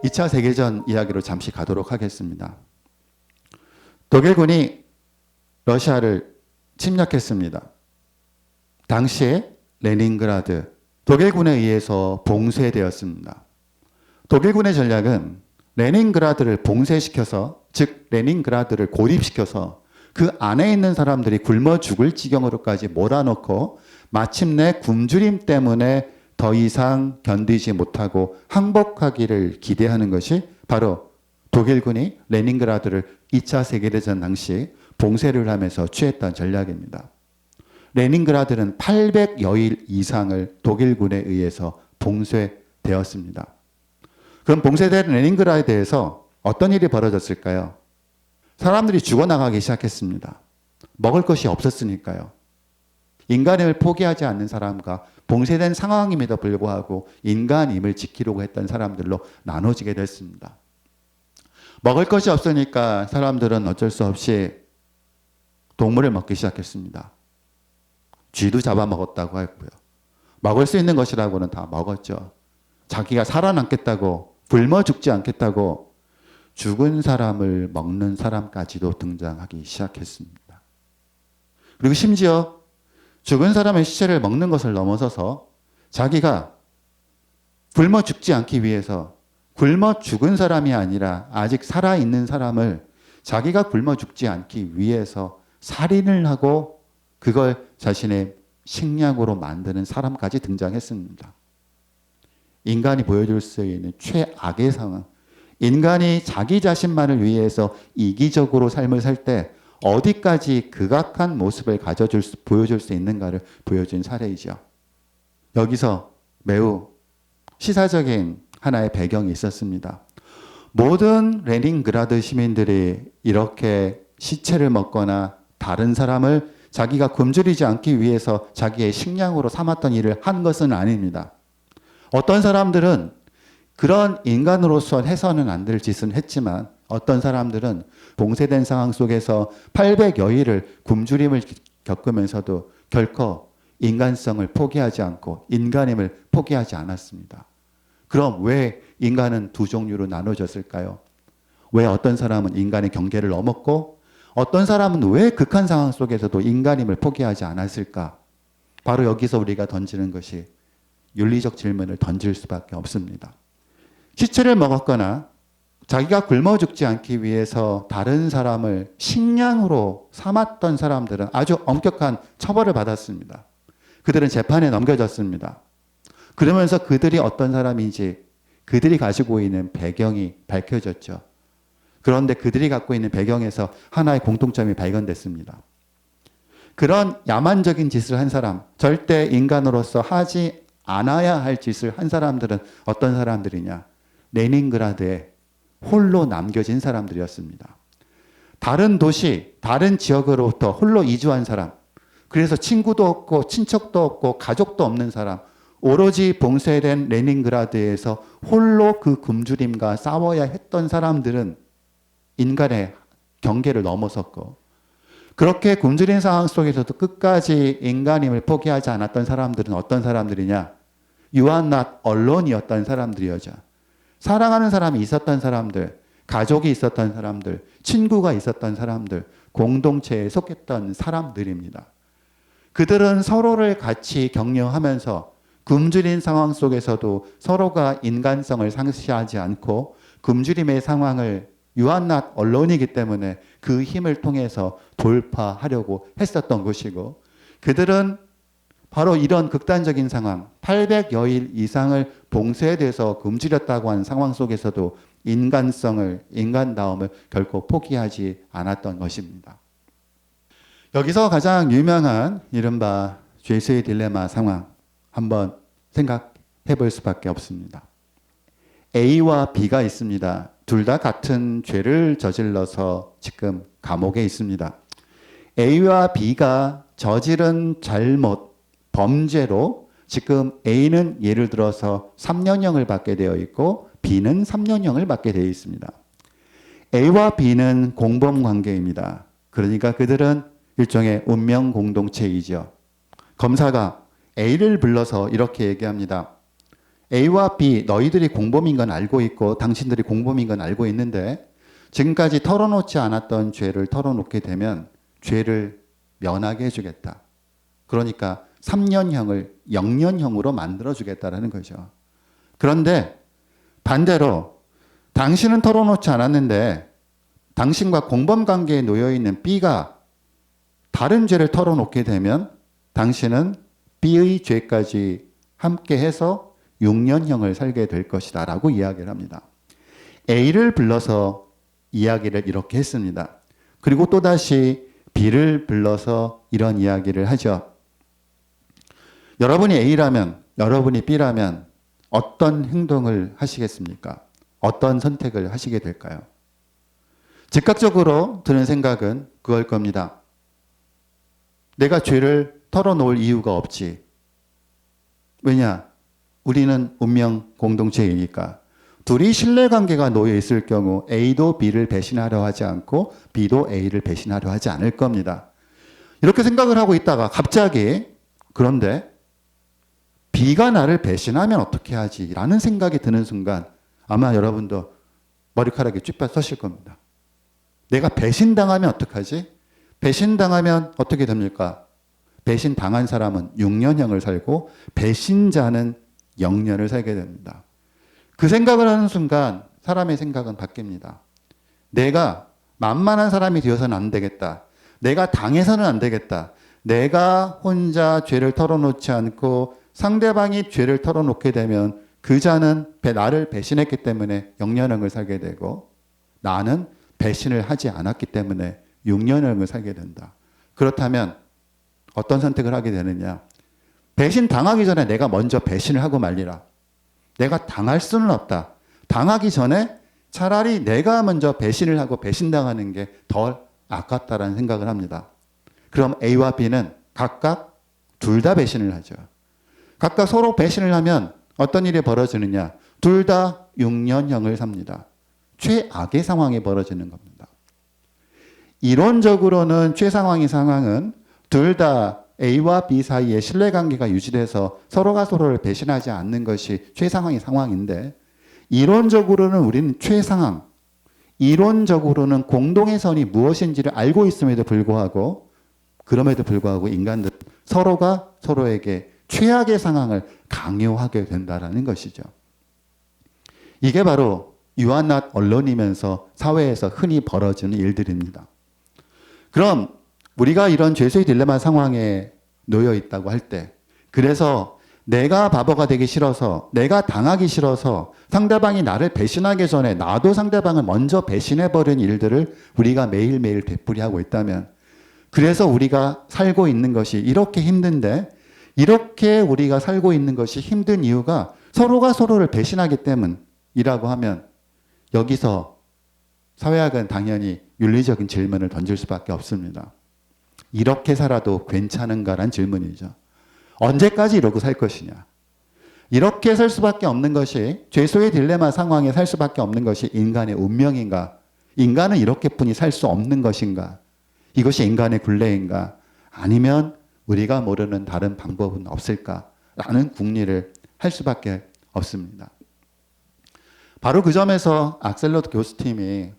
2차 세계전 이야기로 잠시 가도록 하겠습니다. 독일군이 러시아를 침략했습니다. 당시에 레닌그라드, 독일군에 의해서 봉쇄되었습니다. 독일군의 전략은 레닌그라드를 봉쇄시켜서, 즉 레닌그라드를 고립시켜서 그 안에 있는 사람들이 굶어 죽을 지경으로까지 몰아넣고 마침내 굶주림 때문에 더 이상 견디지 못하고 항복하기를 기대하는 것이 바로 독일군이 레닌그라드를 2차 세계대전 당시 봉쇄를 하면서 취했던 전략입니다. 레닌그라드는 800여일 이상을 독일군에 의해서 봉쇄되었습니다. 그럼 봉쇄된 레닌그라드에서 어떤 일이 벌어졌을까요? 사람들이 죽어나가기 시작했습니다. 먹을 것이 없었으니까요. 인간임을 포기하지 않는 사람과 봉쇄된 상황임에도 불구하고 인간임을 지키려고 했던 사람들로 나눠지게 됐습니다. 먹을 것이 없으니까 사람들은 어쩔 수 없이 동물을 먹기 시작했습니다. 쥐도 잡아먹었다고 했고요. 먹을 수 있는 것이라고는 다 먹었죠. 자기가 살아남겠다고, 굶어 죽지 않겠다고 죽은 사람을 먹는 사람까지도 등장하기 시작했습니다. 그리고 심지어 죽은 사람의 시체를 먹는 것을 넘어서서 자기가 굶어 죽지 않기 위해서 굶어 죽은 사람이 아니라 아직 살아있는 사람을 자기가 굶어 죽지 않기 위해서 살인을 하고 그걸 자신의 식량으로 만드는 사람까지 등장했습니다. 인간이 보여줄 수 있는 최악의 상황. 인간이 자기 자신만을 위해서 이기적으로 삶을 살 때 어디까지 극악한 모습을 보여줄 수 있는가를 보여준 사례이죠. 여기서 매우 시사적인 하나의 배경이 있었습니다. 모든 레닌그라드 시민들이 이렇게 시체를 먹거나 다른 사람을 자기가 굶주리지 않기 위해서 자기의 식량으로 삼았던 일을 한 것은 아닙니다. 어떤 사람들은 그런 인간으로서 해서는 안 될 짓은 했지만 어떤 사람들은 봉쇄된 상황 속에서 800여일을 굶주림을 겪으면서도 결코 인간성을 포기하지 않고 인간임을 포기하지 않았습니다. 그럼 왜 인간은 두 종류로 나눠졌을까요? 왜 어떤 사람은 인간의 경계를 넘었고 어떤 사람은 왜 극한 상황 속에서도 인간임을 포기하지 않았을까? 바로 여기서 우리가 던지는 것이 윤리적 질문을 던질 수밖에 없습니다. 시체를 먹었거나 자기가 굶어 죽지 않기 위해서 다른 사람을 식량으로 삼았던 사람들은 아주 엄격한 처벌을 받았습니다. 그들은 재판에 넘겨졌습니다. 그러면서 그들이 어떤 사람인지 그들이 가지고 있는 배경이 밝혀졌죠. 그런데 그들이 갖고 있는 배경에서 하나의 공통점이 발견됐습니다. 그런 야만적인 짓을 한 사람, 절대 인간으로서 하지 않아야 할 짓을 한 사람들은 어떤 사람들이냐? 레닌그라드에 홀로 남겨진 사람들이었습니다. 다른 도시, 다른 지역으로부터 홀로 이주한 사람, 그래서 친구도 없고 친척도 없고 가족도 없는 사람, 오로지 봉쇄된 레닌그라드에서 홀로 그 굶주림과 싸워야 했던 사람들은 인간의 경계를 넘어섰고 그렇게 굶주린 상황 속에서도 끝까지 인간임을 포기하지 않았던 사람들은 어떤 사람들이냐? You are not alone이었던 사람들이었죠. 사랑하는 사람이 있었던 사람들, 가족이 있었던 사람들, 친구가 있었던 사람들, 공동체에 속했던 사람들입니다. 그들은 서로를 같이 격려하면서 굶주린 상황 속에서도 서로가 인간성을 상실하지 않고 굶주림의 상황을 You are not alone이기 때문에 그 힘을 통해서 돌파하려고 했었던 것이고 그들은 바로 이런 극단적인 상황, 800여일 이상을 봉쇄돼서 굶주렸다고 하는 상황 속에서도 인간성을, 인간다움을 결코 포기하지 않았던 것입니다. 여기서 가장 유명한 이른바 죄수의 딜레마 상황 한번 생각해 볼 수밖에 없습니다. A와 B가 있습니다. 둘 다 같은 죄를 저질러서 지금 감옥에 있습니다. A와 B가 저지른 잘못, 범죄로 지금 A는 예를 들어서 3년형을 받게 되어 있고 B는 3년형을 받게 되어 있습니다. A와 B는 공범 관계입니다. 그러니까 그들은 일종의 운명 공동체이죠. 검사가 A를 불러서 이렇게 얘기합니다. A와 B 너희들이 공범인 건 알고 있고 당신들이 공범인 건 알고 있는데 지금까지 털어놓지 않았던 죄를 털어놓게 되면 죄를 면하게 해주겠다. 그러니까 3년형을 0년형으로 만들어주겠다라는 거죠. 그런데 반대로 당신은 털어놓지 않았는데 당신과 공범관계에 놓여있는 B가 다른 죄를 털어놓게 되면 당신은 B의 죄까지 함께 해서 6년형을 살게 될 것이다 라고 이야기를 합니다. A를 불러서 이야기를 이렇게 했습니다. 그리고 또다시 B를 불러서 이런 이야기를 하죠. 여러분이 A라면, 여러분이 B라면 어떤 행동을 하시겠습니까? 어떤 선택을 하시게 될까요? 즉각적으로 드는 생각은 그걸 겁니다. 내가 죄를 털어놓을 이유가 없지. 왜냐? 우리는 운명 공동체이니까. 둘이 신뢰관계가 놓여 있을 경우 A도 B를 배신하려 하지 않고 B도 A를 배신하려 하지 않을 겁니다. 이렇게 생각을 하고 있다가 갑자기 그런데 B가 나를 배신하면 어떻게 하지? 라는 생각이 드는 순간 아마 여러분도 머리카락이 쭈뼛 서실 겁니다. 내가 배신당하면 어떡하지? 배신당하면 어떻게 됩니까? 배신당한 사람은 6년형을 살고 배신자는 0년을 살게 됩니다. 그 생각을 하는 순간 사람의 생각은 바뀝니다. 내가 만만한 사람이 되어서는 안 되겠다. 내가 당해서는 안 되겠다. 내가 혼자 죄를 털어놓지 않고 상대방이 죄를 털어놓게 되면 그 자는 나를 배신했기 때문에 0년형을 살게 되고 나는 배신을 하지 않았기 때문에 6년형을 살게 된다. 그렇다면 어떤 선택을 하게 되느냐? 배신 당하기 전에 내가 먼저 배신을 하고 말리라. 내가 당할 수는 없다. 당하기 전에 차라리 내가 먼저 배신을 하고 배신당하는 게 덜 아깝다라는 생각을 합니다. 그럼 A와 B는 각각 둘 다 배신을 하죠. 각각 서로 배신을 하면 어떤 일이 벌어지느냐? 둘 다 6년형을 삽니다. 최악의 상황이 벌어지는 겁니다. 이론적으로는 최상황의 상황은 둘 다 A와 B 사이에 신뢰관계가 유지돼서 서로가 서로를 배신하지 않는 것이 최상황의 상황인데 이론적으로는 우리는 최상황, 이론적으로는 공동의 선이 무엇인지를 알고 있음에도 불구하고 그럼에도 불구하고 인간들 서로가 서로에게 최악의 상황을 강요하게 된다는 것이죠. 이게 바로 You are not alone이면서 사회에서 흔히 벌어지는 일들입니다. 그럼 우리가 이런 죄수의 딜레마 상황에 놓여 있다고 할 때 그래서 내가 바보가 되기 싫어서 내가 당하기 싫어서 상대방이 나를 배신하기 전에 나도 상대방을 먼저 배신해버린 일들을 우리가 매일매일 되풀이하고 있다면 그래서 우리가 살고 있는 것이 이렇게 힘든데 이렇게 우리가 살고 있는 것이 힘든 이유가 서로가 서로를 배신하기 때문이라고 하면 여기서 사회학은 당연히 윤리적인 질문을 던질 수밖에 없습니다. 이렇게 살아도 괜찮은가란 질문이죠. 언제까지 이러고 살 것이냐. 이렇게 살 수밖에 없는 것이 죄수의 딜레마 상황에 살 수밖에 없는 것이 인간의 운명인가? 인간은 이렇게뿐이 살 수 없는 것인가? 이것이 인간의 굴레인가? 아니면 우리가 모르는 다른 방법은 없을까라는 궁리를 할 수밖에 없습니다. 바로 그 점에서 악셀로트 교수팀이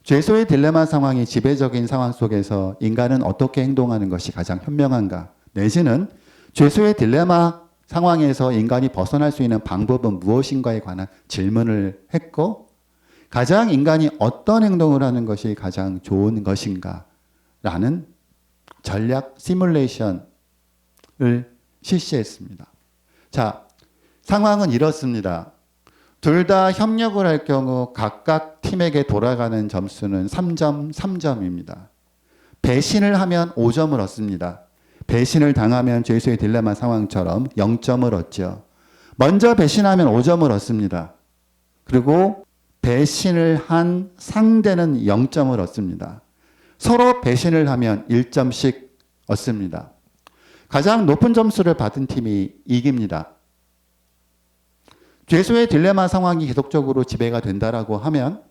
죄수의 딜레마 상황이 지배적인 상황 속에서 인간은 어떻게 행동하는 것이 가장 현명한가 내지는 죄수의 딜레마 상황에서 인간이 벗어날 수 있는 방법은 무엇인가에 관한 질문을 했고 가장 인간이 어떤 행동을 하는 것이 가장 좋은 것인가 라는 전략 시뮬레이션을 실시했습니다. 자, 상황은 이렇습니다. 둘 다 협력을 할 경우 각각 팀에게 돌아가는 점수는 3점, 3점입니다. 배신을 하면 5점을 얻습니다. 배신을 당하면 죄수의 딜레마 상황처럼 0점을 얻죠. 먼저 배신하면 5점을 얻습니다. 그리고 배신을 한 상대는 0점을 얻습니다. 서로 배신을 하면 1점씩 얻습니다. 가장 높은 점수를 받은 팀이 이깁니다. 죄수의 딜레마 상황이 계속적으로 지배가 된다라고 하면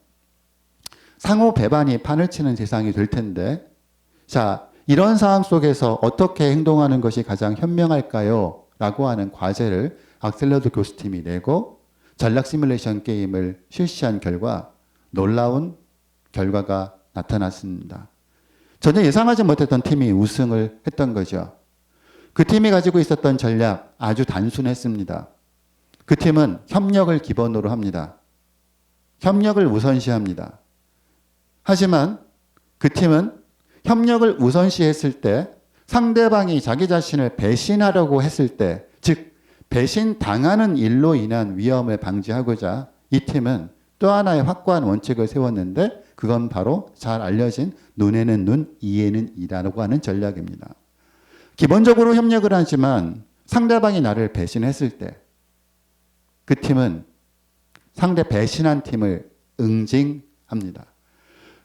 상호 배반이 판을 치는 세상이 될 텐데 자, 이런 상황 속에서 어떻게 행동하는 것이 가장 현명할까요? 라고 하는 과제를 악셀러드 교수팀이 내고 전략 시뮬레이션 게임을 실시한 결과 놀라운 결과가 나타났습니다. 전혀 예상하지 못했던 팀이 우승을 했던 거죠. 그 팀이 가지고 있었던 전략 아주 단순했습니다. 그 팀은 협력을 기본으로 합니다. 협력을 우선시합니다. 하지만 그 팀은 협력을 우선시했을 때 상대방이 자기 자신을 배신하려고 했을 때, 즉 배신당하는 일로 인한 위험을 방지하고자 이 팀은 또 하나의 확고한 원칙을 세웠는데 그건 바로 잘 알려진 눈에는 눈, 이에는 이라고 하는 전략입니다. 기본적으로 협력을 하지만 상대방이 나를 배신했을 때 그 팀은 상대 배신한 팀을 응징합니다.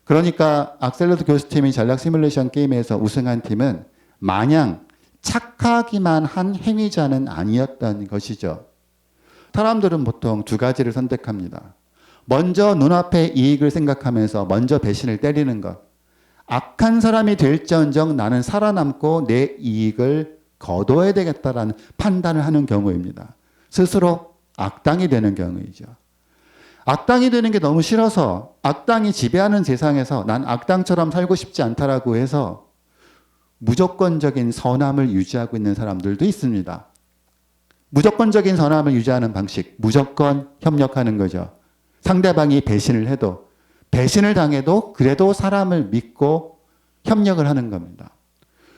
그러니까 악셀러드 교수팀이 전략 시뮬레이션 게임에서 우승한 팀은 마냥 착하기만 한 행위자는 아니었던 것이죠. 사람들은 보통 두 가지를 선택합니다. 먼저 눈앞의 이익을 생각하면서 먼저 배신을 때리는 것. 악한 사람이 될지언정 나는 살아남고 내 이익을 거둬야 되겠다라는 판단을 하는 경우입니다. 스스로 악당이 되는 경우이죠. 악당이 되는 게 너무 싫어서 악당이 지배하는 세상에서 난 악당처럼 살고 싶지 않다라고 해서 무조건적인 선함을 유지하고 있는 사람들도 있습니다. 무조건적인 선함을 유지하는 방식, 무조건 협력하는 거죠. 상대방이 배신을 해도, 배신을 당해도 그래도 사람을 믿고 협력을 하는 겁니다.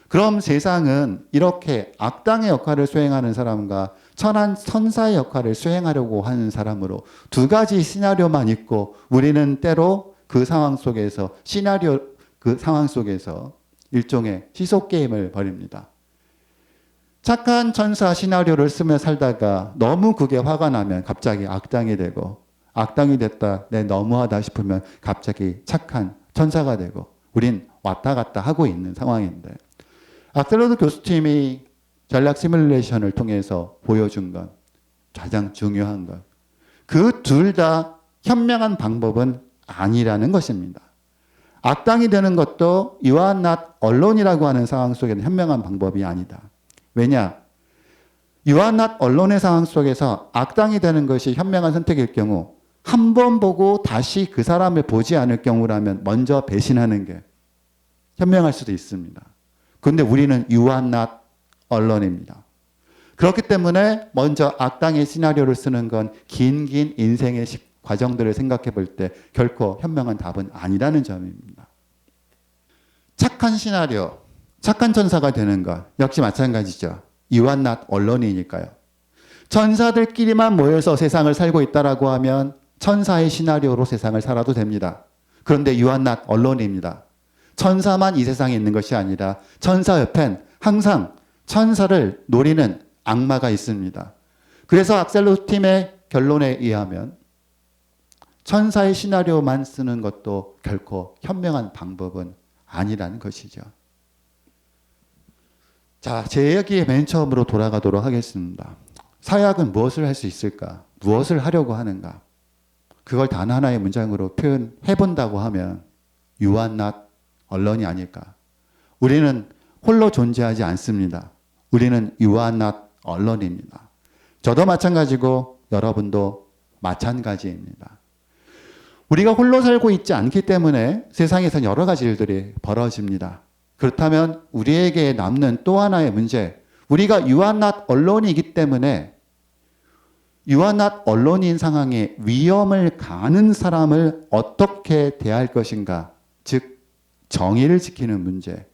그럼 세상은 이렇게 악당의 역할을 수행하는 사람과 천한 천사의 역할을 수행하려고 하는 사람으로 두 가지 시나리오만 있고 우리는 때로 그 상황 속에서 그 상황 속에서 일종의 시속 게임을 벌입니다. 착한 천사 시나리오를 쓰며 살다가 너무 그게 화가 나면 갑자기 악당이 되고 악당이 됐다, 내 너무하다 싶으면 갑자기 착한 천사가 되고 우린 왔다 갔다 하고 있는 상황인데 악셀러드 교수팀이 전략 시뮬레이션을 통해서 보여준 것, 가장 중요한 것, 그 둘 다 현명한 방법은 아니라는 것입니다. 악당이 되는 것도 You are not alone이라고 하는 상황 속에는 현명한 방법이 아니다. 왜냐? You are not alone의 상황 속에서 악당이 되는 것이 현명한 선택일 경우 한 번 보고 다시 그 사람을 보지 않을 경우라면 먼저 배신하는 게 현명할 수도 있습니다. 그런데 우리는 You are not alone입니다. 그렇기 때문에 먼저 악당의 시나리오를 쓰는 건 긴 인생의 과정들을 생각해 볼 때 결코 현명한 답은 아니라는 점입니다. 착한 시나리오, 착한 천사가 되는 것 역시 마찬가지죠. You are not alone이니까요. 천사들끼리만 모여서 세상을 살고 있다라고 하면 천사의 시나리오로 세상을 살아도 됩니다. 그런데 You are not alone입니다. 천사만 이 세상에 있는 것이 아니라 천사 옆엔 항상 천사를 노리는 악마가 있습니다. 그래서 악셀로 팀의 결론에 의하면 천사의 시나리오만 쓰는 것도 결코 현명한 방법은 아니라는 것이죠. 자, 제 이야기의 맨 처음으로 돌아가도록 하겠습니다. 사약은 무엇을 할 수 있을까? 무엇을 하려고 하는가? 그걸 단 하나의 문장으로 표현해 본다고 하면 You are not alone이 아닐까? 우리는 홀로 존재하지 않습니다. 우리는 You are not alone입니다. 저도 마찬가지고 여러분도 마찬가지입니다. 우리가 홀로 살고 있지 않기 때문에 세상에선 여러 가지 일들이 벌어집니다. 그렇다면 우리에게 남는 또 하나의 문제, 우리가 You are not alone이기 때문에 You are not alone인 상황에 위험을 가하는 사람을 어떻게 대할 것인가, 즉 정의를 지키는 문제,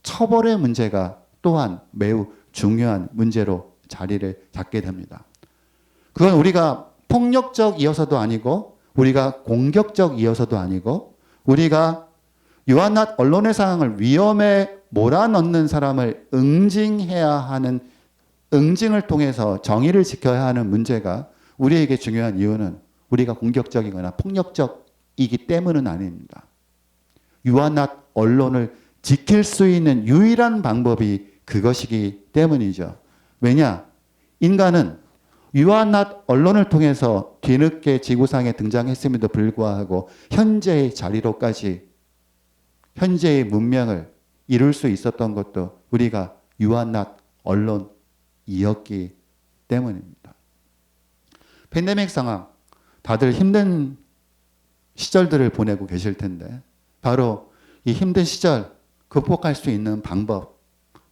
처벌의 문제가 또한 매우 중요한 문제로 자리를 잡게 됩니다. 그건 우리가 폭력적이어서도 아니고 우리가 공격적이어서도 아니고 우리가 You are not alone의 상황을 위험에 몰아넣는 사람을 응징해야 하는, 응징을 통해서 정의를 지켜야 하는 문제가 우리에게 중요한 이유는 우리가 공격적이거나 폭력적이기 때문은 아닙니다. You are not alone을 지킬 수 있는 유일한 방법이 그것이기 때문이죠. 왜냐? 인간은 You are not alone을 통해서 뒤늦게 지구상에 등장했음에도 불구하고 현재의 자리로까지, 현재의 문명을 이룰 수 있었던 것도 우리가 You are not alone이었기 때문입니다. 팬데믹 상황, 다들 힘든 시절들을 보내고 계실 텐데 바로 이 힘든 시절 극복할 수 있는 방법,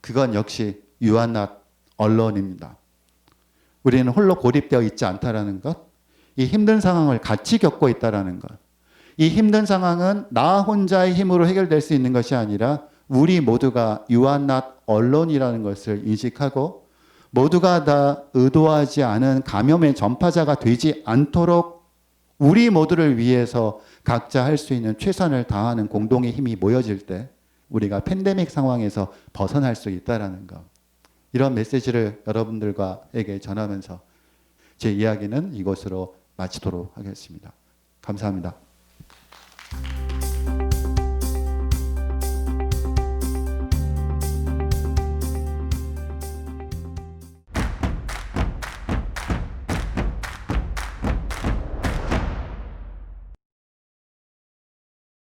그건 역시 You are not alone입니다. 우리는 홀로 고립되어 있지 않다라는 것, 이 힘든 상황을 같이 겪고 있다라는 것, 이 힘든 상황은 나 혼자의 힘으로 해결될 수 있는 것이 아니라 우리 모두가 You are not alone이라는 것을 인식하고 모두가 다 의도하지 않은 감염의 전파자가 되지 않도록 우리 모두를 위해서 각자 할 수 있는 최선을 다하는 공동의 힘이 모여질 때 우리가 팬데믹 상황에서 벗어날 수 있다는 것. 이런 메시지를 여러분들과에게 전하면서 제 이야기는 이것으로 마치도록 하겠습니다. 감사합니다.